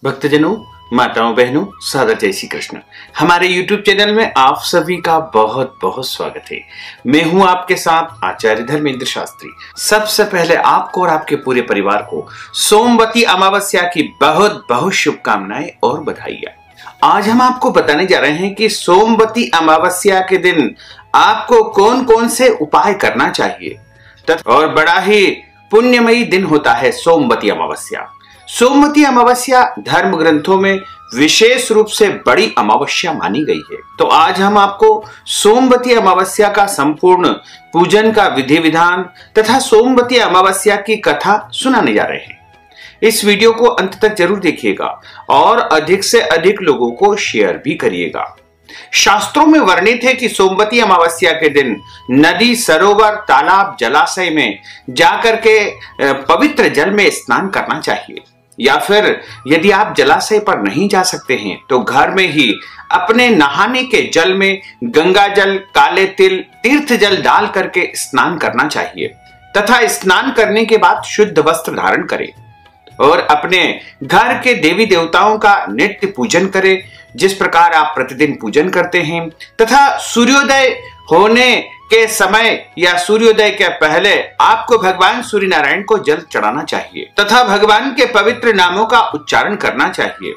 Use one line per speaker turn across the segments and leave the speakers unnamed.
भक्तजनों, माताओं, बहनों, सादर जय श्री कृष्ण। हमारे YouTube चैनल में आप सभी का बहुत बहुत स्वागत है। मैं हूं आपके साथ आचार्य धर्मेंद्र शास्त्री। सबसे पहले आपको और आपके पूरे परिवार को सोमवती अमावस्या की बहुत बहुत शुभकामनाएं और बधाइयां। आज हम आपको बताने जा रहे हैं कि सोमवती अमावस्या के दिन आपको कौन कौन से उपाय करना चाहिए और बड़ा ही पुण्यमयी दिन होता है सोमवती अमावस्या। सोमवती अमावस्या धर्म ग्रंथों में विशेष रूप से बड़ी अमावस्या मानी गई है। तो आज हम आपको सोमवती अमावस्या का संपूर्ण पूजन का विधि विधान तथा सोमवती अमावस्या की कथा सुनाने जा रहे हैं। इस वीडियो को अंत तक जरूर देखिएगा और अधिक से अधिक लोगों को शेयर भी करिएगा। शास्त्रों में वर्णित है कि सोमवती अमावस्या के दिन नदी, सरोवर, तालाब, जलाशय में जाकर के पवित्र जल में स्नान करना चाहिए, या फिर यदि आप जलाशय पर नहीं जा सकते हैं तो घर में ही अपने नहाने के जल में गंगा जल, काले तिल, तीर्थ जल डाल करके स्नान करना चाहिए तथा स्नान करने के बाद शुद्ध वस्त्र धारण करें और अपने घर के देवी देवताओं का नित्य पूजन करें, जिस प्रकार आप प्रतिदिन पूजन करते हैं, तथा सूर्योदय होने के समय या सूर्योदय के पहले आपको भगवान सूर्य नारायण को जल चढ़ाना चाहिए तथा भगवान के पवित्र नामों का उच्चारण करना चाहिए।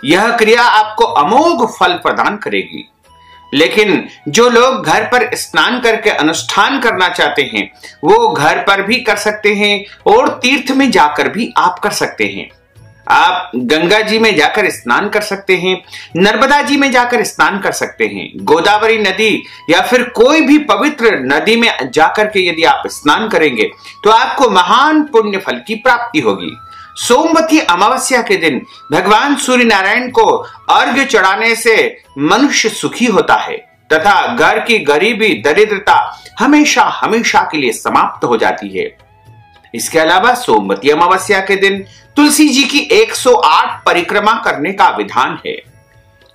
यह क्रिया आपको अमोघ फल प्रदान करेगी। लेकिन जो लोग घर पर स्नान करके अनुष्ठान करना चाहते हैं वो घर पर भी कर सकते हैं और तीर्थ में जाकर भी आप कर सकते हैं। आप गंगा जी में जाकर स्नान कर सकते हैं, नर्मदा जी में जाकर स्नान कर सकते हैं, गोदावरी नदी या फिर कोई भी पवित्र नदी में जाकर के यदि आप स्नान करेंगे तो आपको महान पुण्य फल की प्राप्ति होगी। सोमवती अमावस्या के दिन भगवान सूर्य नारायण को अर्घ्य चढ़ाने से मनुष्य सुखी होता है तथा घर की गरीबी, दरिद्रता हमेशा हमेशा के लिए समाप्त हो जाती है। इसके अलावा सोमवती अमावस्या के दिन तुलसी जी की 108 परिक्रमा करने का विधान है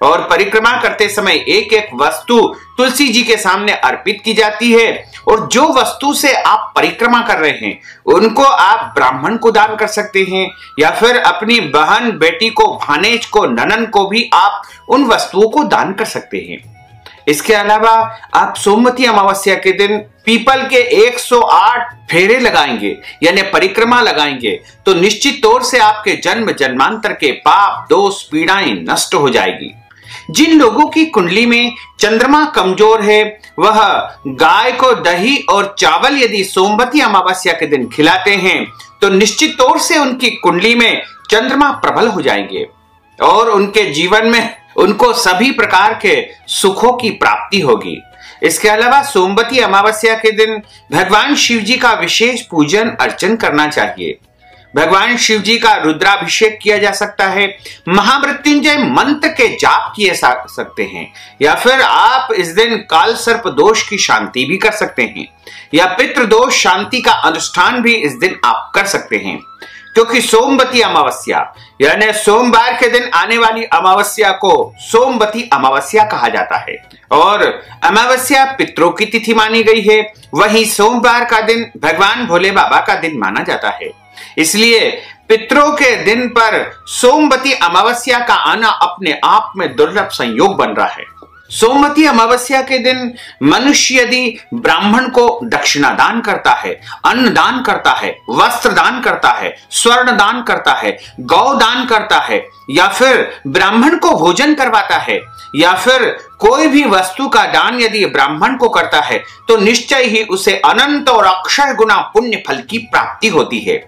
और परिक्रमा करते समय एक एक वस्तु तुलसी जी के सामने अर्पित की जाती है और जो वस्तु से आप परिक्रमा कर रहे हैं उनको आप ब्राह्मण को दान कर सकते हैं या फिर अपनी बहन, बेटी को, भानेज को, ननन को भी आप उन वस्तुओं को दान कर सकते हैं। इसके अलावा आप सोमवती अमावस्या के दिन पीपल के 108 फेरे लगाएंगे यानी परिक्रमा लगाएंगे तो निश्चित तौर से आपके जन्म जन्मांतर के पाप, दोष, पीड़ाएं नष्ट हो जाएगी। जिन लोगों की कुंडली में चंद्रमा कमजोर है वह गाय को दही और चावल यदि सोमवती अमावस्या के दिन खिलाते हैं तो निश्चित तौर से उनकी कुंडली में चंद्रमा प्रबल हो जाएंगे और उनके जीवन में उनको सभी प्रकार के सुखों की प्राप्ति होगी। इसके अलावा सोमवती अमावस्या के दिन भगवान शिव जी का विशेष पूजन अर्चन करना चाहिए। भगवान शिव जी का रुद्राभिषेक किया जा सकता है, महामृत्युंजय मंत्र के जाप किए जा सकते हैं या फिर आप इस दिन काल सर्प दोष की शांति भी कर सकते हैं या पितृ दोष शांति का अनुष्ठान भी इस दिन आप कर सकते हैं। क्योंकि सोमवती अमावस्या यानी सोमवार के दिन आने वाली अमावस्या को सोमवती अमावस्या कहा जाता है और अमावस्या पितरों की तिथि मानी गई है। वहीं सोमवार का दिन भगवान भोले बाबा का दिन माना जाता है। इसलिए पितरों के दिन पर सोमवती अमावस्या का आना अपने आप में दुर्लभ संयोग बन रहा है। सोमवती अमावस्या के दिन मनुष्य यदि ब्राह्मण को दक्षिणा दान करता है, अन्न दान करता है, वस्त्र दान करता है, स्वर्ण दान करता है, गौ दान करता है या फिर ब्राह्मण को भोजन करवाता है या फिर कोई भी वस्तु का दान यदि ब्राह्मण को करता है तो निश्चय ही उसे अनंत और अक्षय गुना पुण्य फल की प्राप्ति होती है।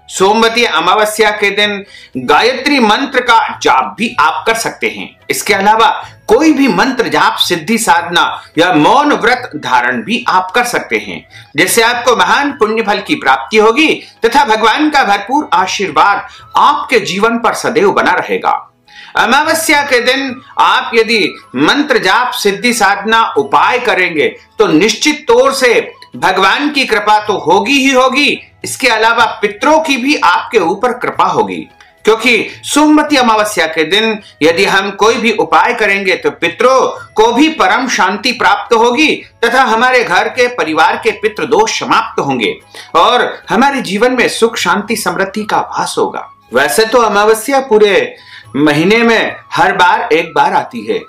सोमवती अमावस्या के दिन गायत्री मंत्र का जाप भी आप कर सकते हैं। इसके अलावा कोई भी मंत्र जाप, सिद्धि साधना या मौन व्रत धारण भी आप कर सकते हैं, जिससे आपको महान पुण्य फल की प्राप्ति होगी तथा भगवान का भरपूर आशीर्वाद आपके जीवन पर सदैव बना रहेगा। अमावस्या के दिन आप यदि मंत्र जाप, सिद्धि साधना उपाय करेंगे तो निश्चित तौर से भगवान की कृपा तो होगी ही होगी, इसके अलावा पितरों की भी आपके ऊपर कृपा होगी। क्योंकि सोमवती अमावस्या के दिन यदि हम कोई भी उपाय करेंगे तो पितरों को भी परम शांति प्राप्त होगी तथा हमारे घर के परिवार के पितृ दोष समाप्त होंगे और हमारे जीवन में सुख, शांति, समृद्धि का वास होगा। वैसे तो अमावस्या पूरे महीने में हर बार एक बार आती है,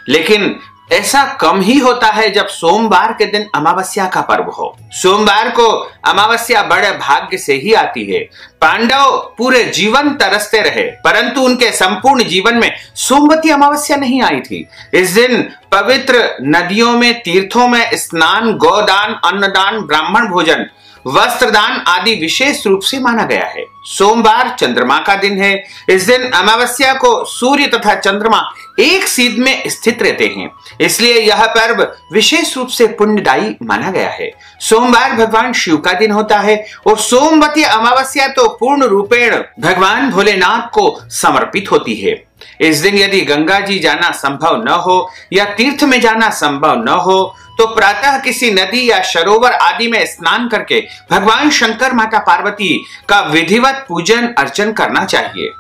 लेकिन ऐसा कम ही होता है जब सोमवार के दिन अमावस्या का पर्व हो। सोमवार को अमावस्या बड़े भाग्य से ही आती है। पांडव पूरे जीवन तरसते रहे, परंतु उनके संपूर्ण जीवन में सोमवती अमावस्या नहीं आई थी। इस दिन पवित्र नदियों में, तीर्थों में स्नान, गोदान, अन्नदान, ब्राह्मण भोजन, वस्त्रदान आदि विशेष रूप से माना गया है। सोमवार चंद्रमा का दिन है। इस दिन अमावस्या को सूर्य तथा चंद्रमा एक सीध में स्थित रहते हैं, इसलिए यह पर्व विशेष रूप से पुण्यदायी माना गया है। सोमवार भगवान शिव का दिन होता है और सोमवती अमावस्या तो पूर्ण रूपेण भगवान भोलेनाथ को समर्पित होती है। इस दिन यदि गंगा जी जाना संभव न हो या तीर्थ में जाना संभव न हो तो प्रातः किसी नदी या सरोवर आदि में स्नान करके भगवान शंकर, माता पार्वती का विधिवत पूजन अर्चन करना चाहिए।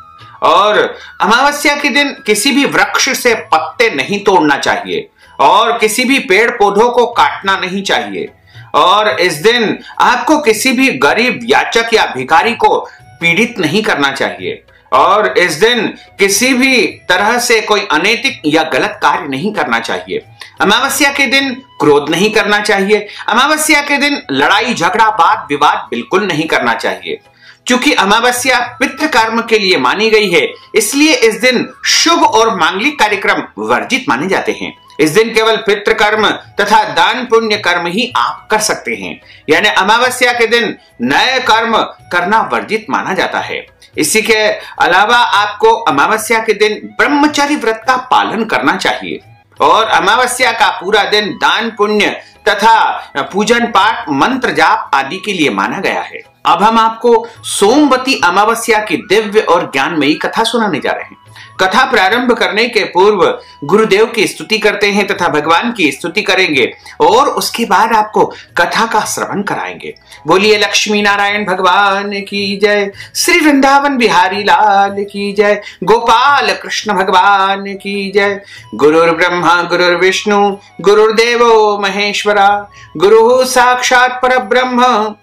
और अमावस्या के दिन किसी भी वृक्ष से पत्ते नहीं तोड़ना चाहिए और किसी भी पेड़ पौधों को काटना नहीं चाहिए। और इस दिन आपको किसी भी गरीब, याचक या भिखारी को पीड़ित नहीं करना चाहिए। और इस दिन किसी भी तरह से कोई अनैतिक या गलत कार्य नहीं करना चाहिए। अमावस्या के दिन क्रोध नहीं करना चाहिए। अमावस्या के दिन लड़ाई, झगड़ा, वाद विवाद बिल्कुल नहीं करना चाहिए। चूंकि अमावस्या पितृ कर्म के लिए मानी गई है, इसलिए इस दिन शुभ और मांगलिक कार्यक्रम वर्जित माने जाते हैं। इस दिन केवल पितृ कर्म तथा दान पुण्य कर्म ही आप कर सकते हैं, यानी अमावस्या के दिन नए कर्म करना वर्जित माना जाता है। इसी के अलावा आपको अमावस्या के दिन ब्रह्मचर्य व्रत का पालन करना चाहिए और अमावस्या का पूरा दिन दान पुण्य तथा पूजन पाठ, मंत्र जाप आदि के लिए माना गया है। अब हम आपको सोमवती अमावस्या की दिव्य और ज्ञानमयी कथा सुनाने जा रहे हैं। कथा प्रारंभ करने के पूर्व गुरुदेव की स्तुति करते हैं तथा भगवान की स्तुति करेंगे और उसके बाद आपको कथा का श्रवण कराएंगे। बोलिए लक्ष्मी नारायण भगवान की जय, श्री वृंदावन बिहारी लाल की जय, गोपाल कृष्ण भगवान की जय। गुरुर् ब्रह्मा गुरुर्विष्णु गुरुर्देवो महेश्वरा, गुरु साक्षात् परब्रह्म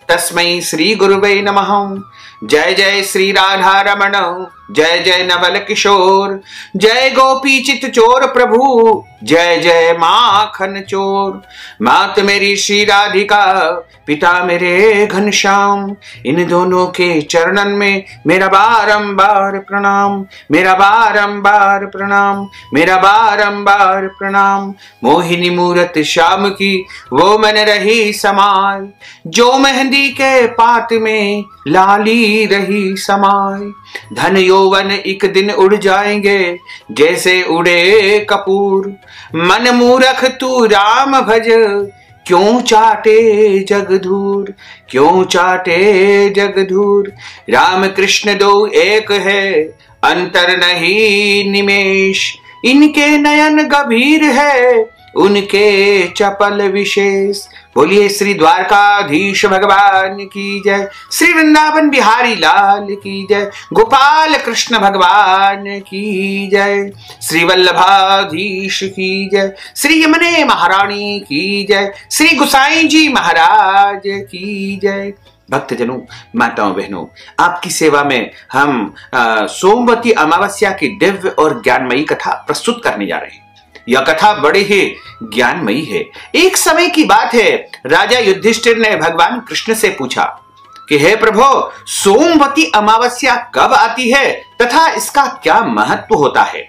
तस्मै श्री गुरुवे नमः। जय जय श्री राधा रमण, जय जय नवल किशोर, जय गोपी चित चोर प्रभु, जय जय माखन चोर। मात मेरी श्री राधिका, पिता मेरे घनश्याम, इन दोनों के चरणन में मेरा बारंबार प्रणाम, मेरा बारंबार प्रणाम, मेरा बारंबार प्रणाम। मोहिनी मूरत श्याम की वो मन रही समाय, जो मेहंदी के पात में लाली रही समाय। धन यौवन एक दिन उड़ जाएंगे जैसे उड़े कपूर, मन मूरख तू राम भज, क्यों चाटे जगधूर, क्यों चाटे जगधूर। राम कृष्ण दो एक है, अंतर नहीं निमेष, इनके नयन गंभीर है, उनके चपल विशेष। बोलिए श्री द्वारकाधीश भगवान की जय, श्री वृंदावन बिहारी लाल की जय, गोपाल कृष्ण भगवान की जय, श्री वल्लभाधीश की जय, श्री यमुने महारानी की जय, श्री गोसाई जी महाराज की जय। भक्तजनों, माताओं, बहनों, आपकी सेवा में हम सोमवती अमावस्या की दिव्य और ज्ञानमयी कथा प्रस्तुत करने जा रहे हैं। यह कथा बड़ी ही ज्ञानमयी है। एक समय की बात है, राजा युधिष्ठिर ने भगवान कृष्ण से पूछा कि हे प्रभु, सोमवती अमावस्या कब आती है तथा इसका क्या महत्व होता है?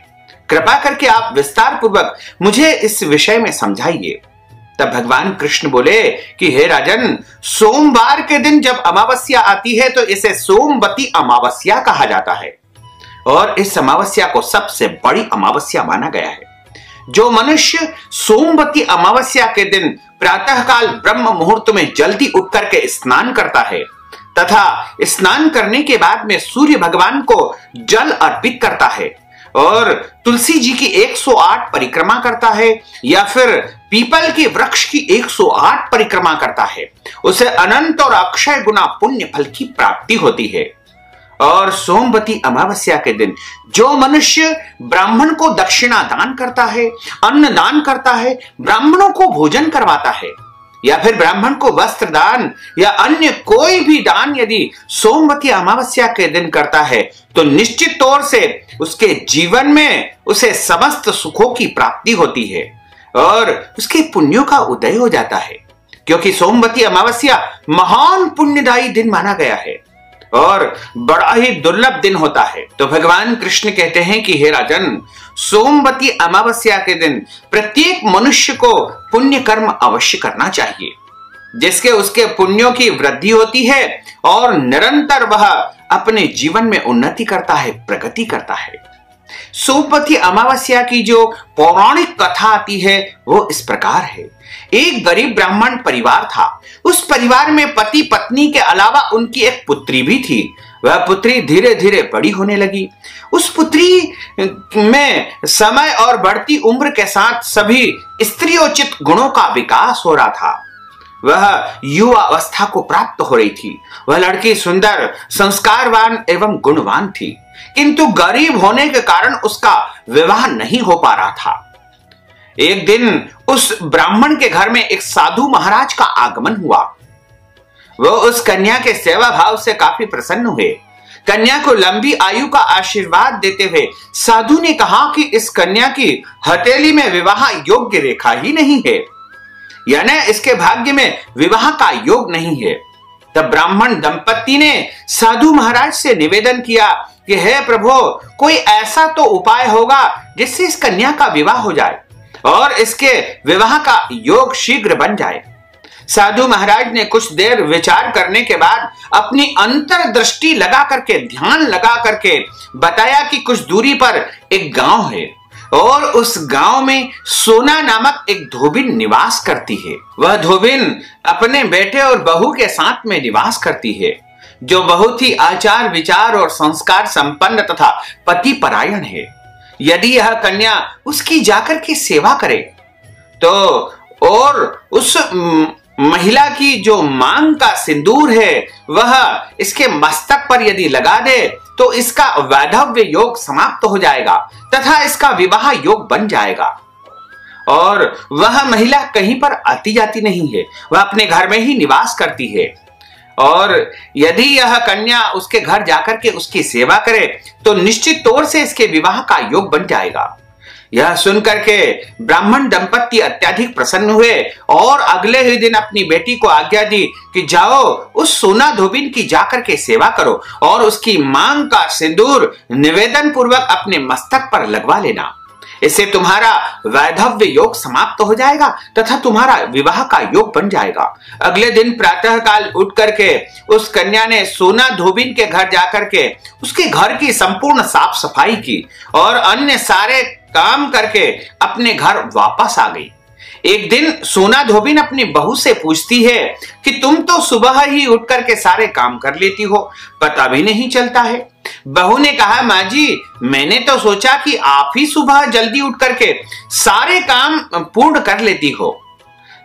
कृपा करके आप विस्तार पूर्वक मुझे इस विषय में समझाइए। तब भगवान कृष्ण बोले कि हे राजन, सोमवार के दिन जब अमावस्या आती है तो इसे सोमवती अमावस्या कहा जाता है और इस अमावस्या को सबसे बड़ी अमावस्या माना गया है। जो मनुष्य सोमवती अमावस्या के दिन प्रातःकाल ब्रह्म मुहूर्त में जल्दी उठ करके स्नान करता है तथा स्नान करने के बाद में सूर्य भगवान को जल अर्पित करता है और तुलसी जी की 108 परिक्रमा करता है या फिर पीपल के वृक्ष की 108 परिक्रमा करता है, उसे अनंत और अक्षय गुना पुण्य फल की प्राप्ति होती है। और सोमवती अमावस्या के दिन जो मनुष्य ब्राह्मण को दक्षिणा दान करता है, अन्न दान करता है, ब्राह्मणों को भोजन करवाता है या फिर ब्राह्मण को वस्त्र दान या अन्य कोई भी दान यदि सोमवती अमावस्या के दिन करता है तो निश्चित तौर से उसके जीवन में उसे समस्त सुखों की प्राप्ति होती है और उसके पुण्यों का उदय हो जाता है, क्योंकि सोमवती अमावस्या महान पुण्यदायी दिन माना गया है और बड़ा ही दुर्लभ दिन होता है। तो भगवान कृष्ण कहते हैं कि हे राजन, सोमवती अमावस्या के दिन प्रत्येक मनुष्य को पुण्य कर्म अवश्य करना चाहिए, जिसके उसके पुण्यों की वृद्धि होती है और निरंतर वह अपने जीवन में उन्नति करता है, प्रगति करता है। सोमवती अमावस्या की जो पौराणिक कथा आती है वो इस प्रकार है। एक गरीब ब्राह्मण परिवार था। उस परिवार में पति पत्नी के अलावा उनकी एक पुत्री भी थी। वह पुत्री धीरे धीरे बड़ी होने लगी। उस पुत्री में समय और बढ़ती उम्र के साथ सभी स्त्रीयोचित गुणों का विकास हो रहा था। वह युवा अवस्था को प्राप्त हो रही थी। वह लड़की सुंदर, संस्कारवान एवं गुणवान थी, किंतु गरीब होने के कारण उसका विवाह नहीं हो पा रहा था। एक दिन उस ब्राह्मण के घर में एक साधु महाराज का आगमन हुआ। वो उस कन्या के सेवा भाव से काफी प्रसन्न हुए। कन्या को लंबी आयु का आशीर्वाद देते हुए साधु ने कहा कि इस कन्या की हथेली में विवाह योग्य रेखा ही नहीं है, यानी इसके भाग्य में विवाह का योग नहीं है। तब ब्राह्मण दंपत्ति ने साधु महाराज से निवेदन किया कि हे प्रभु, कोई ऐसा तो उपाय होगा जिससे इस कन्या का विवाह हो जाए और इसके विवाह का योग शीघ्र बन जाए। साधु महाराज ने कुछ देर विचार करने के बाद अपनी अंतर्दृष्टि लगा करके, ध्यान लगा करके बताया कि कुछ दूरी पर एक गांव है और उस गांव में सोना नामक एक धोबिन निवास करती है। वह धोबिन अपने बेटे और बहू के साथ में निवास करती है, जो बहुत ही आचार विचार और संस्कार संपन्न तथा पति परायण है। यदि यह कन्या उसकी जाकर के सेवा करे तो और उस महिला की जो मांग का सिंदूर है वह इसके मस्तक पर यदि लगा दे तो इसका वैधव्य योग समाप्त हो जाएगा तथा इसका विवाह योग बन जाएगा। और वह महिला कहीं पर आती जाती नहीं है, वह अपने घर में ही निवास करती है। और यदि यह कन्या उसके घर जाकर के उसकी सेवा करे तो निश्चित तौर से इसके विवाह का योग बन जाएगा। यह सुनकर के ब्राह्मण दंपत्ति अत्यधिक प्रसन्न हुए और अगले ही दिन अपनी बेटी को आज्ञा दी कि जाओ उस सोना धोबिन की जाकर के सेवा करो और उसकी मांग का सिंदूर निवेदन पूर्वक अपने मस्तक पर लगवा लेना। इससे तुम्हारा वैधव्य योग समाप्त हो जाएगा तथा तुम्हारा विवाह का योग बन जाएगा। अगले दिन प्रातः काल उठ करके उस कन्या ने सोना धोबिन के घर जाकर के उसके घर की संपूर्ण साफ सफाई की और अन्य सारे काम करके अपने घर वापस आ गई। एक दिन सोना धोबिन अपनी बहू से पूछती है कि तुम तो सुबह ही उठ करके सारे काम कर लेती हो, पता भी नहीं चलता है। बहू ने कहा, माँ जी, मैंने तो सोचा कि आप ही सुबह जल्दी उठ करके सारे काम पूर्ण कर लेती हो,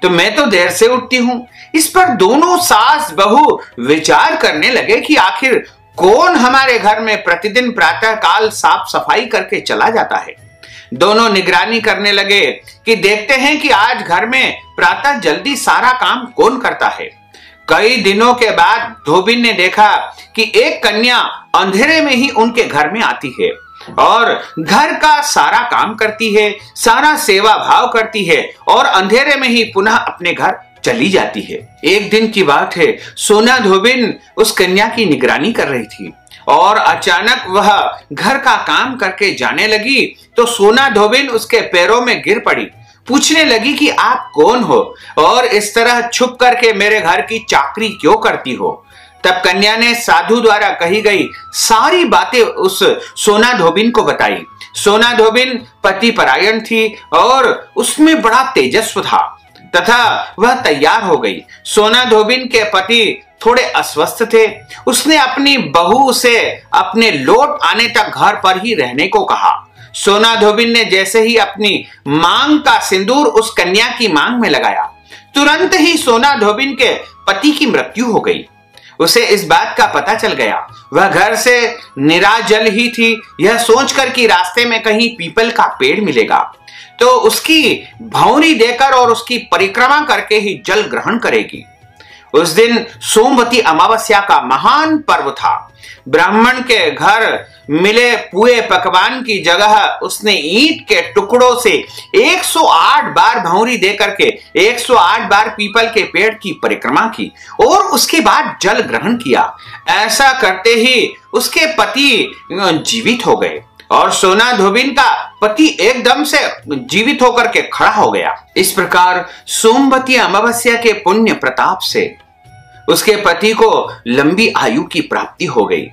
तो मैं तो देर से उठती हूँ। इस पर दोनों सास बहू विचार करने लगे कि आखिर कौन हमारे घर में प्रतिदिन प्रातः काल साफ सफाई करके चला जाता है। दोनों निगरानी करने लगे कि देखते हैं कि आज घर में प्रातः जल्दी सारा काम कौन करता है। कई दिनों के बाद धोबिन ने देखा कि एक कन्या अंधेरे में ही उनके घर में आती है और घर का सारा काम करती है, सारा सेवा भाव करती है और अंधेरे में ही पुनः अपने घर चली जाती है। एक दिन की बात है, सोना धोबिन उस कन्या की निगरानी कर रही थी और अचानक वह घर का काम करके जाने लगी तो सोना धोबिन उसके पैरों में गिर पड़ी। पूछने लगी कि आप कौन हो और इस तरह छुप करके मेरे घर की चाकरी क्यों करती हो। तब कन्या ने साधु द्वारा कही गई सारी बातें उस सोना धोबिन को बताई। सोना धोबिन पति परायण थी और उसमें बड़ा तेजस्व था तथा वह तैयार हो गई। सोना धोबिन के पति थोड़े अस्वस्थ थे। उसने अपनी बहू से अपने लौट आने तक घर पर ही रहने को कहा। सोना धोबिन ने जैसे ही अपनी मांग का सिंदूर उस कन्या की मांग में लगाया, तुरंत ही सोना धोबिन के पति की मृत्यु हो गई। उसे इस बात का पता चल गया। वह घर से निराजल ही थी, यह सोचकर कि रास्ते में कहीं पीपल का पेड़ मिलेगा तो उसकी भौंरी देकर और उसकी परिक्रमा करके ही जल ग्रहण करेगी। उस दिन सोमवती अमावस्या का महान पर्व था। ब्राह्मण के घर मिले पुए पकवान की जगह उसने ईंट के टुकड़ों से 108 बार भौंरी देकर के 108 बार पीपल के पेड़ की परिक्रमा की और उसके बाद जल ग्रहण किया। ऐसा करते ही उसके पति जीवित हो गए और सोना धोबिन का पति एकदम से जीवित होकर के खड़ा हो गया। इस प्रकार सोमवती अमावस्या के पुण्य प्रताप से उसके पति को लंबी आयु की प्राप्ति हो गई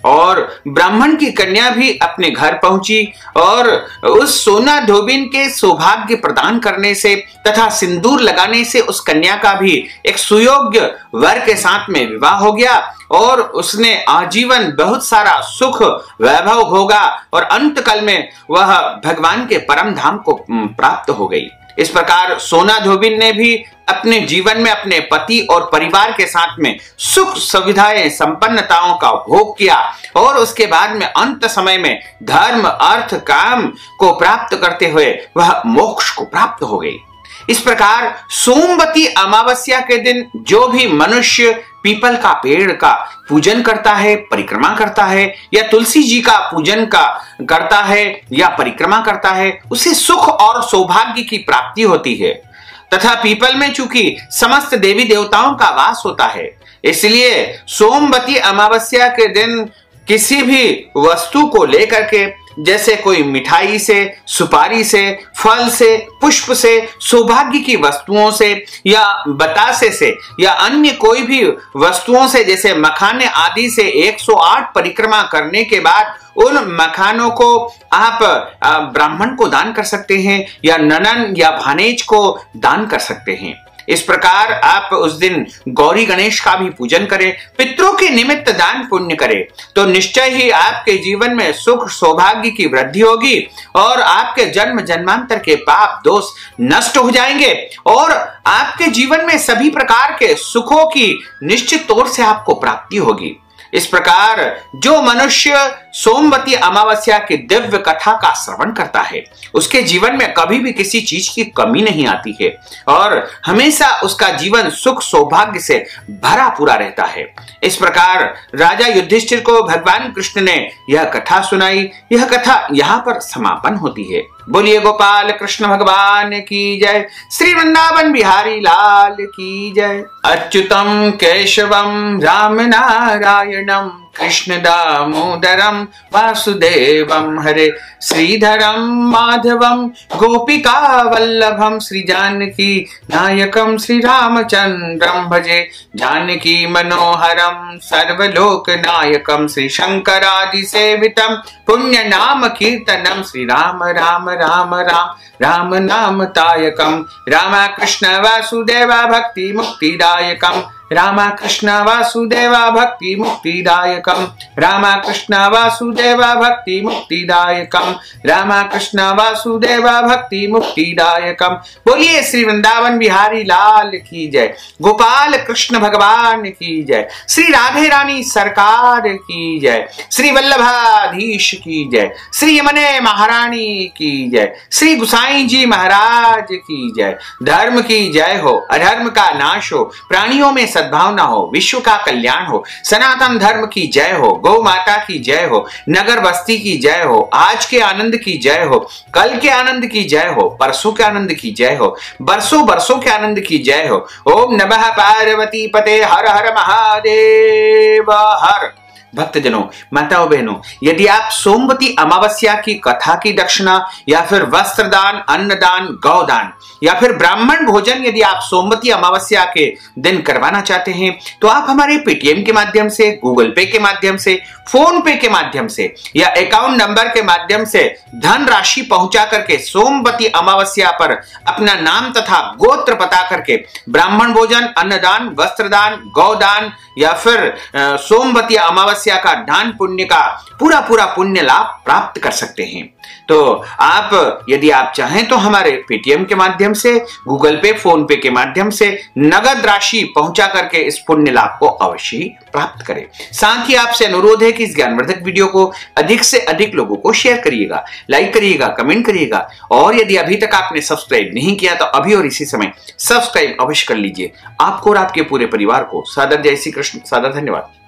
और ब्राह्मण की कन्या भी अपने घर पहुंची और उस सोना धोबिन के सौभाग्य प्रदान करने से तथा सिंदूर लगाने से उस कन्या का भी एक सुयोग्य वर के साथ में विवाह हो गया और उसने आजीवन बहुत सारा सुख वैभव भोगा और अंत काल में वह भगवान के परम धाम को प्राप्त हो गई। इस प्रकार सोना धोबिन ने भी अपने जीवन में अपने पति और परिवार के साथ में सुख सुविधाएं संपन्नताओं का भोग किया और उसके बाद में अंत समय में धर्म अर्थ काम को प्राप्त करते हुए वह मोक्ष को प्राप्त हो गई। इस प्रकार सोमवती अमावस्या के दिन जो भी मनुष्य पीपल का पेड़ का पूजन करता है, परिक्रमा करता है या तुलसी जी का पूजन करता है या परिक्रमा करता है, उसे सुख और सौभाग्य की प्राप्ति होती है। तथा पीपल में चूंकि समस्त देवी देवताओं का वास होता है, इसलिए सोमवती अमावस्या के दिन किसी भी वस्तु को लेकर के, जैसे कोई मिठाई से, सुपारी से, फल से, पुष्प से, सौभाग्य की वस्तुओं से या बतासे से या अन्य कोई भी वस्तुओं से, जैसे मखाने आदि से 108 परिक्रमा करने के बाद उन मखानों को आप ब्राह्मण को दान कर सकते हैं या ननन या भानेज को दान कर सकते हैं। इस प्रकार आप उस दिन गौरी गणेश का भी पूजन करें, पितरों के निमित्त दान पुण्य करें, तो निश्चय ही आपके जीवन में सुख सौभाग्य की वृद्धि होगी और आपके जन्म जन्मांतर के पाप दोष नष्ट हो जाएंगे और आपके जीवन में सभी प्रकार के सुखों की निश्चित तौर से आपको प्राप्ति होगी। इस प्रकार जो मनुष्य सोमवती अमावस्या की दिव्य कथा का श्रवण करता है, उसके जीवन में कभी भी किसी चीज की कमी नहीं आती है और हमेशा उसका जीवन सुख सौभाग्य से भरा पूरा रहता है। इस प्रकार राजा युधिष्ठिर को भगवान कृष्ण ने यह कथा सुनाई। यह कथा यहाँ पर समापन होती है। बोलिए गोपाल कृष्ण भगवान की जय, श्री वृंदावन बिहारी लाल की जय। अच्युतम केशवम राम नारायणम कृष्ण दामोदरम वासुदेवम हरे, श्रीधरम माधवम गोपिका वल्लभम, श्री जानकी नायकम श्री रामचंद्रम भजे, जानकी मनोहरम सर्वलोक नायकम, श्री शंकरादि सेवितम पुण्य नाम कीर्तनम, श्री राम राम राम राम राम नाम तायकम, रामा कृष्ण वासुदेवा भक्ति मुक्तिदायकम, रामा कृष्ण वासुदेवा भक्ति मुक्तिदायकम, रामा कृष्ण वासुदेवा भक्ति मुक्तिदायकम, रामा कृष्ण वासुदेवा भक्ति मुक्तिदायकम। बोलिए श्री वृंदावन बिहारी लाल की जय, गोपाल कृष्ण भगवान की जय, श्री राधे रानी सरकार की जय, श्री वल्लभाधीश की जय, श्री यमुने महारानी की जय, श्री गुसाई जी महाराज की जय। धर्म की जय हो, अधर्म का नाश हो, प्राणियों में सद्भावना हो, विश्व का कल्याण हो, सनातन धर्म की जय हो, गौ माता की जय हो, नगर बस्ती की जय हो, आज के आनंद की जय हो, कल के आनंद की जय हो, परसों के आनंद की जय हो, बरसों बरसों के आनंद की जय हो। ओम नमः पार्वती पते हर हर महादेव हर। भक्तजनों, माताओं बहनों, यदि आप सोमवती अमावस्या की कथा की दक्षिणा या फिर वस्त्रदान, अन्नदान, गौदान या फिर ब्राह्मण भोजन यदि आप सोमवती अमावस्या के दिन करवाना चाहते हैं तो आप हमारे पेटीएम के माध्यम से, गूगल पे के माध्यम से, फोन पे के माध्यम से या अकाउंट नंबर के माध्यम से धन राशि पहुंचा करके सोमवती अमावस्या पर अपना नाम तथा गोत्र पता करके ब्राह्मण भोजन, अन्नदान, वस्त्रदान, गौदान या फिर सोमवती अमावस्या अमावस्या का दान पुण्य का पूरा पुण्य लाभ प्राप्त कर सकते हैं। तो आप यदि आप चाहें तो हमारे पेटीएम के माध्यम से, गूगल पे, फोन पे के माध्यम से नगद राशि पहुंचा करके इस पुण्य लाभ को अवश्य ही प्राप्त करें। साथ ही आपसे अनुरोध है कि इस ज्ञानवर्धक वीडियो को अधिक से अधिक लोगों को शेयर करिएगा, लाइक करिएगा, कमेंट करिएगा, और यदि अभी तक आपने सब्सक्राइब नहीं किया तो अभी और इसी समय सब्सक्राइब अवश्य कर लीजिए। आपको और आपके पूरे परिवार को सादर जय श्री कृष्ण, सादर धन्यवाद।